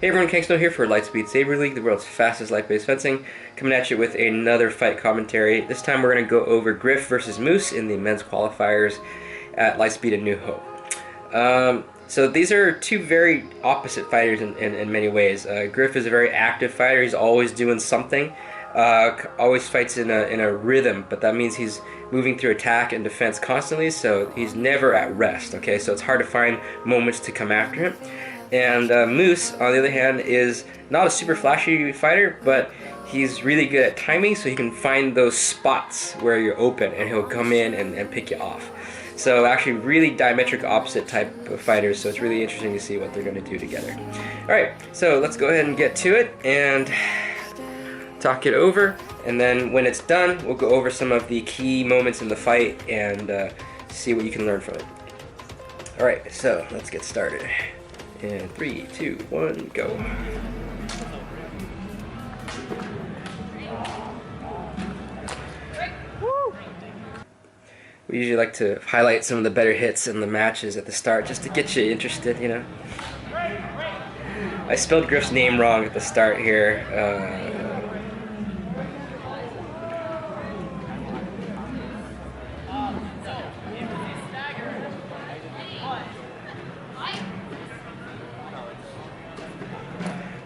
Hey everyone, Cang Snow here for Lightspeed-saber League, the world's fastest light-based fencing, coming at you with another fight commentary. This time we're going to go over Grif versus Moose in the men's qualifiers at Lightspeed and New Hope. So these are two very opposite fighters in many ways. Grif is a very active fighter. He's always doing something. Always fights in a rhythm, but that means he's moving through attack and defense constantly, so he's never at rest, okay? So it's hard to find moments to come after him. And Moose, on the other hand, is not a super flashy fighter, but he's really good at timing, so he can find those spots where you're open, and he'll come in and pick you off. So actually really diametric opposite type of fighters, so it's really interesting to see what they're going to do together. Alright, so let's go ahead and get to it and talk it over, and then when it's done, we'll go over some of the key moments in the fight and see what you can learn from it. Alright, so let's get started. And 3, 2, 1, go. We usually like to highlight some of the better hits in the matches at the start just to get you interested, you know. I spelled Grif's name wrong at the start here.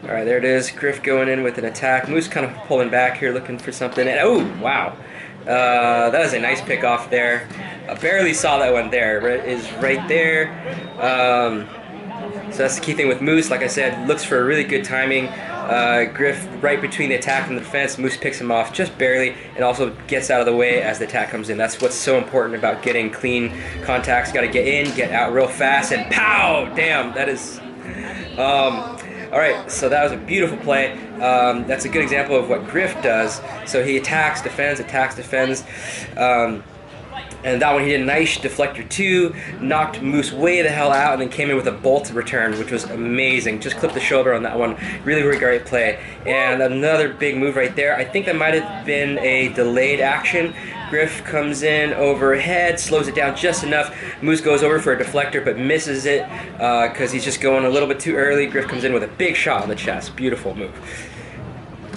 Alright, there it is. Grif going in with an attack. Moose kind of pulling back here, looking for something. And oh, wow. That was a nice pick off there. I barely saw that one there. It is right there. So that's the key thing with Moose. Like I said, looks for really good timing. Grif right between the attack and the defense. Moose picks him off just barely and also gets out of the way as the attack comes in. That's what's so important about getting clean contacts. Got to get in, get out real fast, and pow! Damn, that is... Alright, so that was a beautiful play. That's a good example of what Grif does. So he attacks, defends, and that one he did a nice deflector too, knocked Moose way the hell out, and then came in with a bolt return, which was amazing. Just clipped the shoulder on that one. Really, really great play. And another big move right there. I think that might have been a delayed action. Grif comes in overhead, slows it down just enough. Moose goes over for a deflector but misses it because he's just going a little bit too early. Grif comes in with a big shot on the chest. Beautiful move.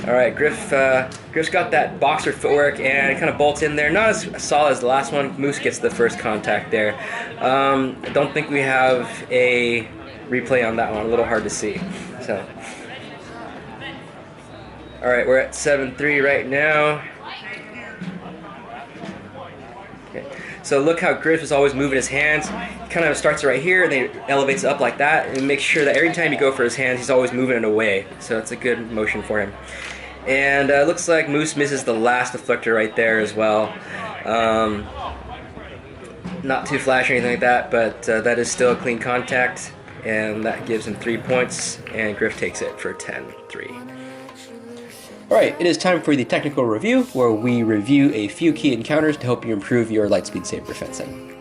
Alright, Grif's got that boxer footwork and kind of bolts in there. Not as solid as the last one. Moose gets the first contact there. I don't think we have a replay on that one. A little hard to see. So, alright, we're at 7-3 right now. Okay. So look how Grif is always moving his hands. He kind of starts right here and then elevates up like that, and makes sure that every time you go for his hands, he's always moving it away. So it's a good motion for him. And looks like Moose misses the last deflector right there as well. Not too flashy or anything like that, but that is still a clean contact, and that gives him 3 points, and Grif takes it for 10-3. Alright, it is time for the technical review, where we review a few key encounters to help you improve your Lightspeed-saber fencing.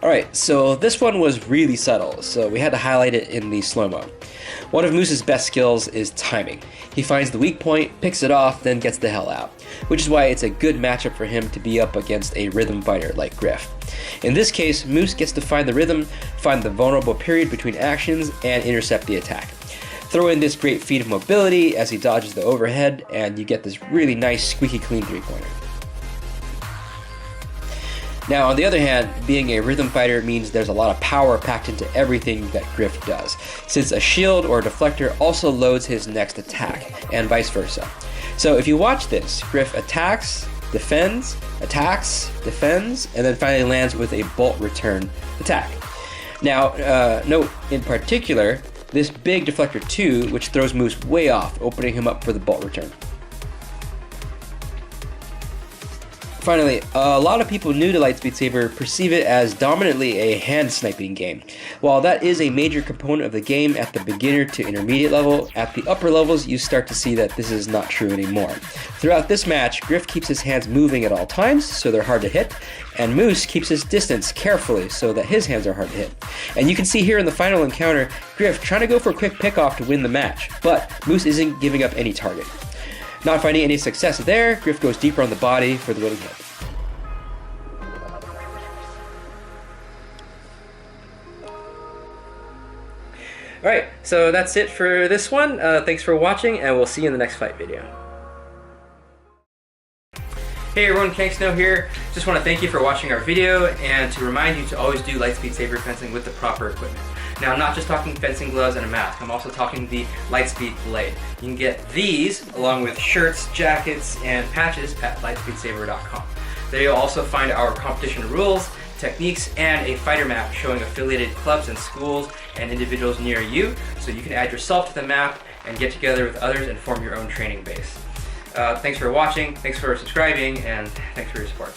Alright, so this one was really subtle, so we had to highlight it in the slow-mo. One of Moose's best skills is timing. He finds the weak point, picks it off, then gets the hell out, which is why it's a good matchup for him to be up against a rhythm fighter like Grif. In this case, Moose gets to find the rhythm, find the vulnerable period between actions, and intercept the attack. Throw in this great feat of mobility as he dodges the overhead, and you get this really nice squeaky clean three-pointer. Now, on the other hand, being a rhythm fighter means there's a lot of power packed into everything that Grif does, since a shield or a deflector also loads his next attack, and vice versa. So if you watch this, Grif attacks, defends, and then finally lands with a bolt return attack. Now, note in particular, this big deflector 2, which throws Moose way off, opening him up for the bolt return. Finally, a lot of people new to Lightspeed-saber perceive it as dominantly a hand sniping game. While that is a major component of the game at the beginner to intermediate level, at the upper levels you start to see that this is not true anymore. Throughout this match, Grif keeps his hands moving at all times, so they're hard to hit, and Moose keeps his distance carefully so that his hands are hard to hit. And you can see here in the final encounter, Grif trying to go for a quick pickoff to win the match, but Moose isn't giving up any target. Not finding any success there, Grif goes deeper on the body for the winning hit. Alright, so that's it for this one. Thanks for watching, and we'll see you in the next fight video. Hey everyone, Cang Snow here. Just want to thank you for watching our video and to remind you to always do Lightspeed saber fencing with the proper equipment. Now, I'm not just talking fencing gloves and a mask, I'm also talking the Lightspeed blade. You can get these along with shirts, jackets, and patches at lightspeed-saber.com. There you'll also find our competition rules, techniques, and a fighter map showing affiliated clubs and schools and individuals near you, so you can add yourself to the map and get together with others and form your own training base. Thanks for watching, thanks for subscribing, and thanks for your support.